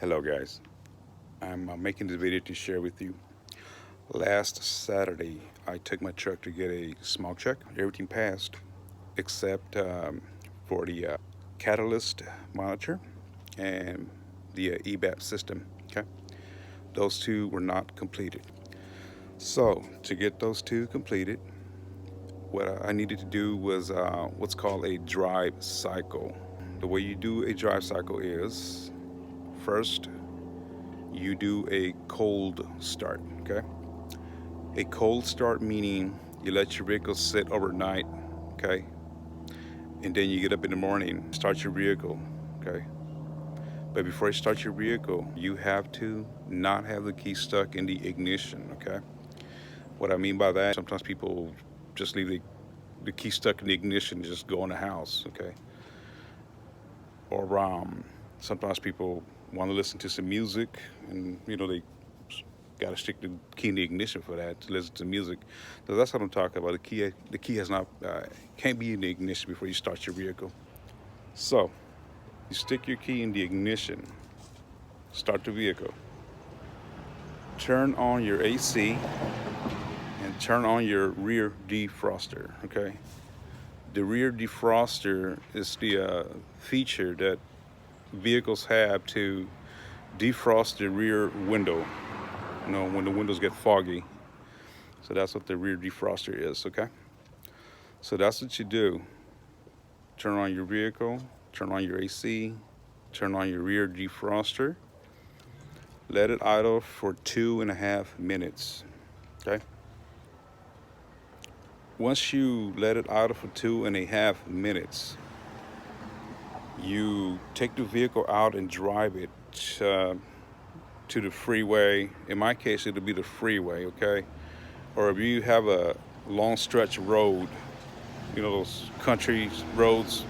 Hello guys, I'm making this video to share with you. Last Saturday, I took my truck to get a smog check. Everything passed except for the catalyst monitor and the evap system. Okay, those two were not completed. So to get those two completed, what I needed to do was what's called a drive cycle. The way you do a drive cycle is first you do a cold start. Okay, a cold start meaning you let your vehicle sit overnight, okay, and then you get up in the morning, start your vehicle, okay. But before you start your vehicle, you have to not have the key stuck in the ignition, okay. What I mean by that, sometimes people just leave the key stuck in the ignition and just go in the house, okay. Or sometimes people want to listen to some music, and they got to stick the key in the ignition for that to listen to music. So that's what I'm talking about. The key has not can't be in the ignition before you start your vehicle. So you stick your key in the ignition, start the vehicle, turn on your AC, and turn on your rear defroster. Okay. The rear defroster is the feature that vehicles have to defrost the rear window. When the windows get foggy. So that's what the rear defroster is, okay? So that's what you do. Turn on your vehicle, turn on your AC, turn on your rear defroster, let it idle for 2.5 minutes, okay? Once you let it idle for 2.5 minutes, you take the vehicle out and drive it to the freeway. In my case, it'll be the freeway, okay? Or if you have a long stretch road, those country roads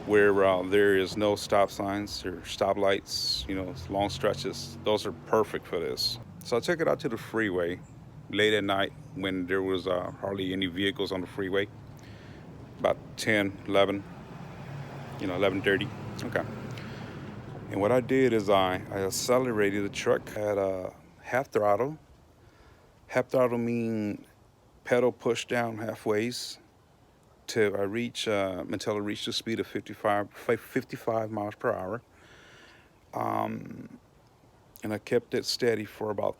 where there is no stop signs or stop lights, long stretches, those are perfect for this. So I took it out to the freeway late at night when there was hardly any vehicles on the freeway, about 10, 11, 11:30. Okay. And what I did is I accelerated the truck at half throttle. Half throttle mean pedal push down halfways till I reach until I reach the speed of 55 miles per hour. And I kept it steady for about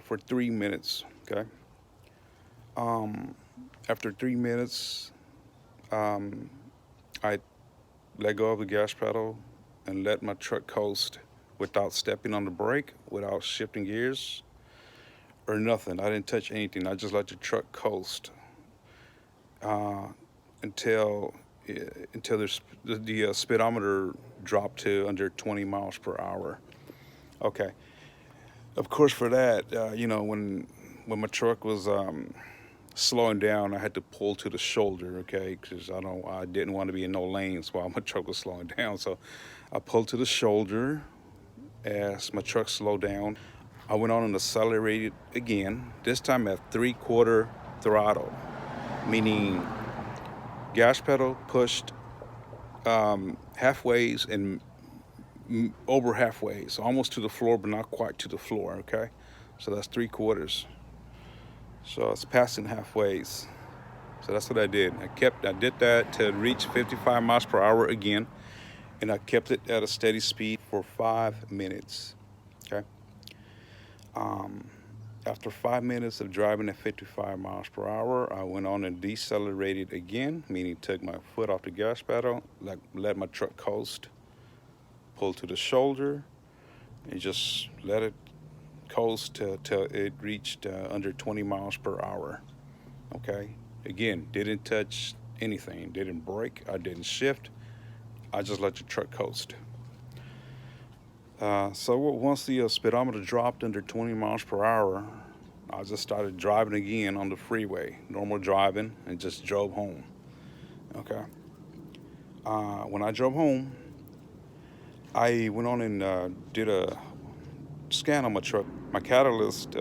for 3 minutes. Okay. After 3 minutes, I let go of the gas pedal and let my truck coast without stepping on the brake, without shifting gears or nothing. I didn't touch anything. I just let the truck coast uh, until the speedometer dropped to under 20 miles per hour. Okay. Of course, for that, when my truck was slowing down, I had to pull to the shoulder, okay, because I didn't want to be in no lanes while my truck was slowing down. So I pulled to the shoulder as my truck slowed down. I went on and accelerated again, this time at 3/4 throttle, meaning gas pedal pushed halfways and over halfway, so almost to the floor, but not quite to the floor, okay? So that's 3/4. So it's passing halfways. So that's what I did. I did that to reach 55 miles per hour again, and I kept it at a steady speed for 5 minutes, okay? After 5 minutes of driving at 55 miles per hour, I went on and decelerated again, meaning took my foot off the gas pedal, let my truck coast, pulled to the shoulder, and just let it coast till it reached under 20 miles per hour. Okay. Again, didn't touch anything, didn't brake, I didn't shift. I just let the truck coast. So once the speedometer dropped under 20 miles per hour, I just started driving again on the freeway, normal driving, and just drove home. Okay. When I drove home, I went on and did a scan on my truck. My catalyst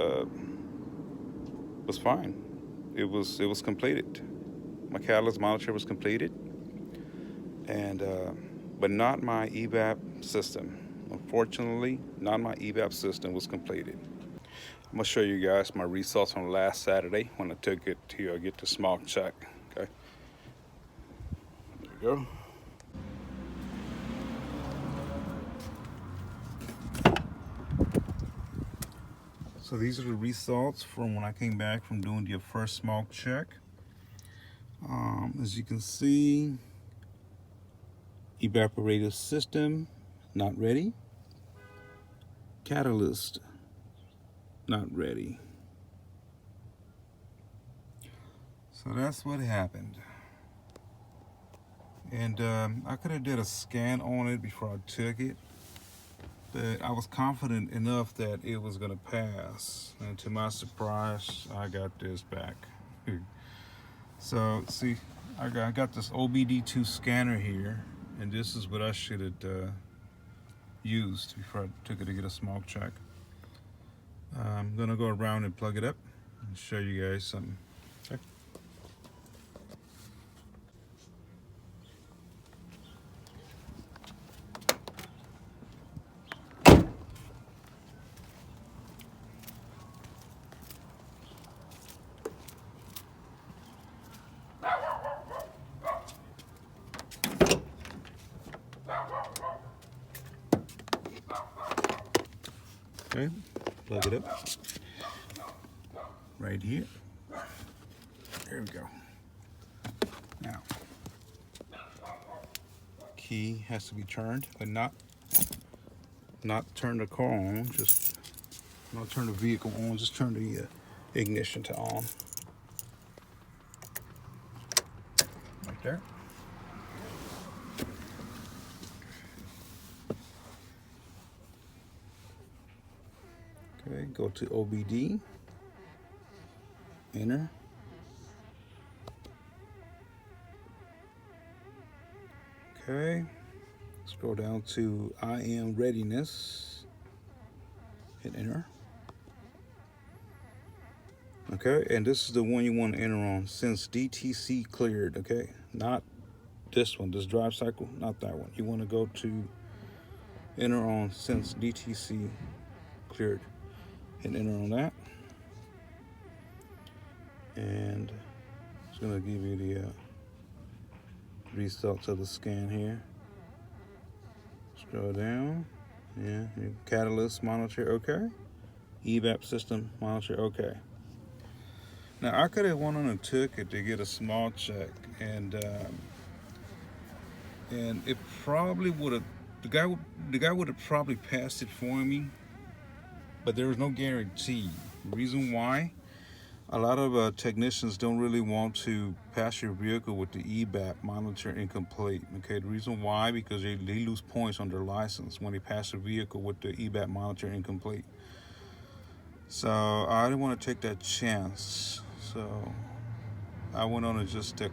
was fine. It was completed. My catalyst monitor was completed, and but not my evap system. Unfortunately, none of my evap system was completed. I'm gonna show you guys my results from last Saturday when I took it to get the smog check. Okay, there you go. So these are the results from when I came back from doing the first smog check. As you can see, evaporative system not ready, catalyst not ready. So that's what happened. And I could have did a scan on it before I took it, but I was confident enough that it was gonna pass. And to my surprise, I got this back. So see, I got this OBD2 scanner here, and this is what I should have used before I took it to get a smog check. I'm gonna go around and plug it up and show you guys something. Okay. Okay, plug it up right here. There we go. Now, key has to be turned, but not turn the car on. Just not turn the vehicle on. Just turn the ignition to on. Right there. Okay, go to OBD, enter. Okay, scroll down to I am readiness, hit enter. Okay, and this is the one you want to enter on, since DTC cleared. Okay, not this one, this drive cycle, not that one. You want to go to enter on since DTC cleared. Hit enter on that, and it's going to give you the results of the scan here. Scroll down, yeah, catalyst monitor, okay. Evap system monitor, okay. Now I could have went on and took it to get a smog check, and it probably would have, the guy would have probably passed it for me, but there was no guarantee. The reason why, a lot of technicians don't really want to pass your vehicle with the evap monitor incomplete. Okay, the reason why, because they lose points on their license when they pass the vehicle with the evap monitor incomplete. So I didn't want to take that chance. So I went on and just did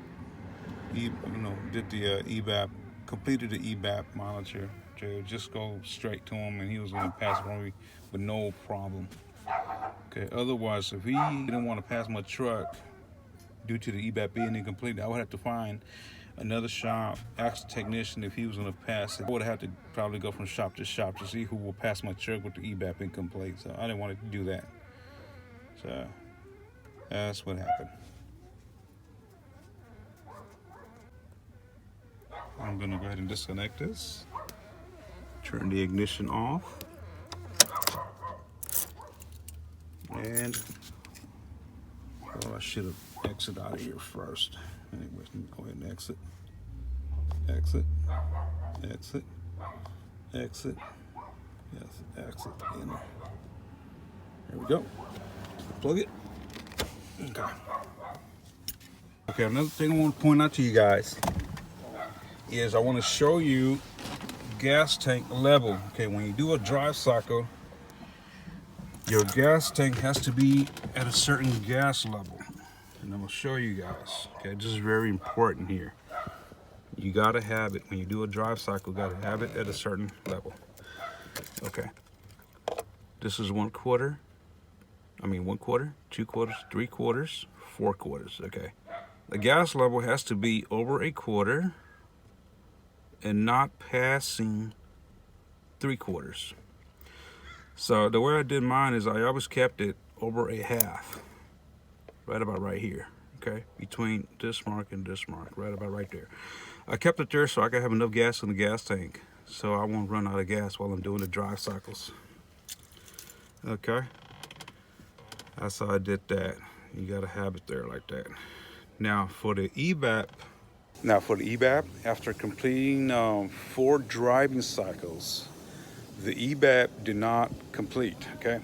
the evap, completed the evap monitor to just go straight to him, and he was going to pass it for me with no problem. Okay, otherwise, if he didn't want to pass my truck due to the evap being incomplete, I would have to find another shop, ask the technician if he was going to pass it. I would have to probably go from shop to shop to see who will pass my truck with the evap incomplete. So I didn't want to do that. So that's what happened. I'm going to go ahead and disconnect this, turn the ignition off, and well, I should have exited out of here first. Anyways, let me go ahead and exit. Exit. Exit. Exit. Yes, exit. In. There we go. Plug it. Okay. Okay, another thing I want to point out to you guys is I want to show you gas tank level. Okay, when you do a drive cycle, your gas tank has to be at a certain gas level, and I'm gonna show you guys. Okay, this is very important here. You gotta have it when you do a drive cycle. Gotta have it at a certain level. Okay, this is 1 quarter. I mean 1 quarter, 2 quarters, 3 quarters, 4 quarters. Okay, the gas level has to be over 1 quarter and not passing 3/4. So the way I did mine is I always kept it over a half, right about right here, okay? Between this mark and this mark, right about right there. I kept it there so I could have enough gas in the gas tank, so I won't run out of gas while I'm doing the drive cycles. Okay, that's how I did that. You gotta have it there like that. Now for the evap. After completing 4 driving cycles, the evap did not complete. Okay.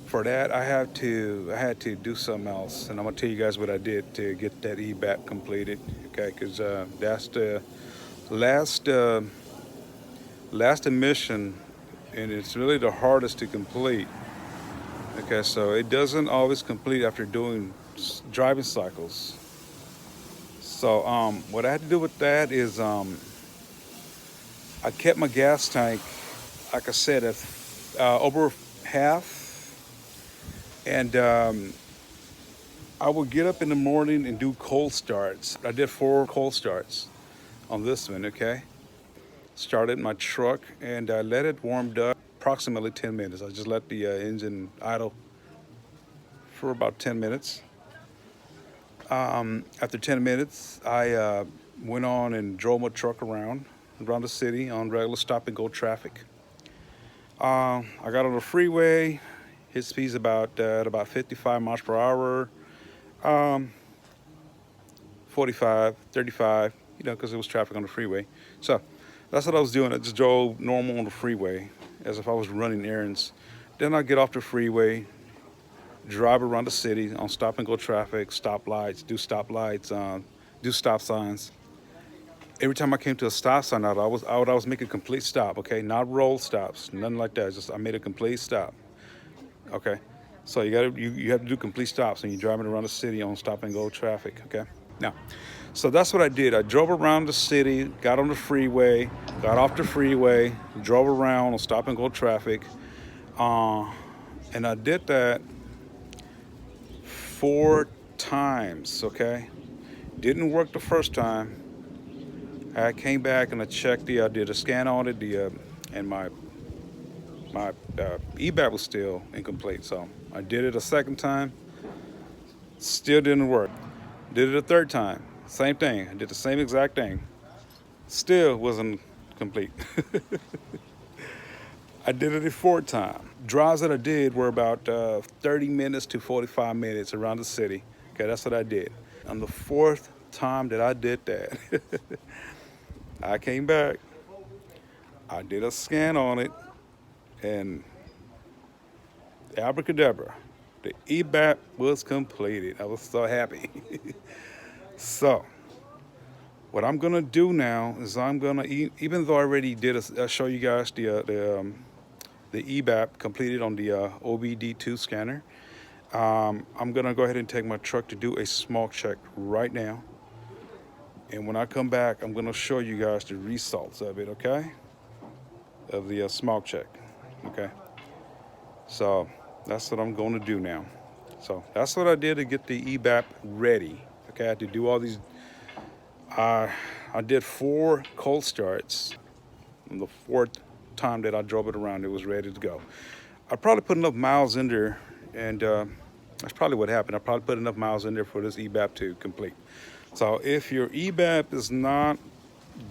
For that, I had to do something else, and I'm gonna tell you guys what I did to get that evap completed. Okay, because that's the last emission, and it's really the hardest to complete. Okay, so it doesn't always complete after doing driving cycles. So what I had to do with that is I kept my gas tank, like I said, at over half. And I would get up in the morning and do cold starts. I did 4 cold starts on this one, okay? Started my truck and I let it warmed up approximately 10 minutes. I just let the engine idle for about 10 minutes. After 10 minutes, I went on and drove my truck around the city on regular stop and go traffic. I got on the freeway. His speed's about 55 miles per hour, 45, 35, you know, because it was traffic on the freeway. So that's what I was doing. I just drove normal on the freeway as if I was running errands. Then I get off the freeway, drive around the city on stop and go traffic, stop lights, do stop lights, do stop signs. Every time I came to a stop sign, I was making a complete stop, okay? Not roll stops, nothing like that. Just I made a complete stop. Okay, so you have to do complete stops when you're driving around the city on stop and go traffic. Okay, now, so that's what I did. I drove around the city, got on the freeway, got off the freeway, drove around on stop and go traffic, and I did that 4 times. Okay, didn't work the first time. I came back and I did a scan on it, and my evap was still incomplete, so I did it a second time, still didn't work. Did it a third time, same thing. I did the same exact thing, still wasn't complete. I did it a 4th time. Drives that I did were about 30 minutes to 45 minutes around the city. Okay, that's what I did. On the 4th time that I did that, I came back, I did a scan on it, and abracadabra, the evap was completed. I was so happy. So what I'm gonna do now is I'm gonna, even though I already did show you guys the evap completed on the OBD2 scanner, I'm gonna go ahead and take my truck to do a smog check right now. And when I come back, I'm gonna show you guys the results of it, okay? Of the smog check, okay? So that's what I'm going to do now. So that's what I did to get the evap ready. Okay, I had to do all these. I did 4 cold starts. And the 4th time that I drove it around, it was ready to go. I probably put enough miles in there, and that's probably what happened. I probably put enough miles in there for this evap to complete. So if your evap is not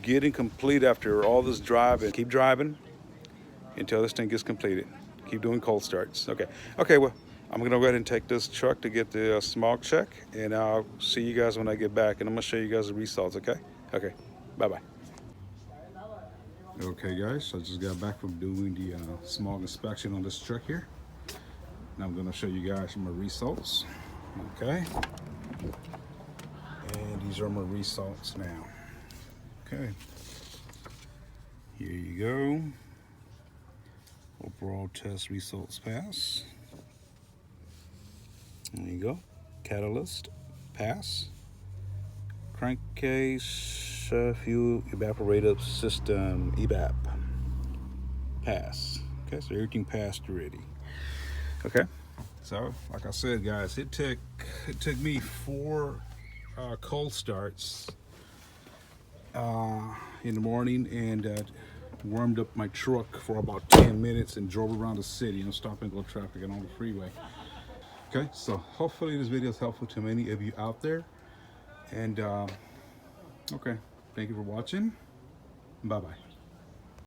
getting complete after all this driving, keep driving until this thing gets completed. Keep doing cold starts. Okay, well, I'm gonna go ahead and take this truck to get the smog check, and I'll see you guys when I get back, and I'm gonna show you guys the results, okay? Okay, bye-bye. Okay, guys, I just got back from doing the smog inspection on this truck here. Now I'm gonna show you guys my results, okay? And these are my results now. Okay, here you go. Overall test results pass. There you go. Catalyst pass. Crankcase fuel evaporative system evap pass. Okay, so everything passed already. Okay, so like I said, guys, it took me 4 cold starts in the morning and warmed up my truck for about 10 minutes and drove around the city, stop and go traffic and on the freeway. Okay, so hopefully this video is helpful to many of you out there. And okay, thank you for watching. Bye-bye.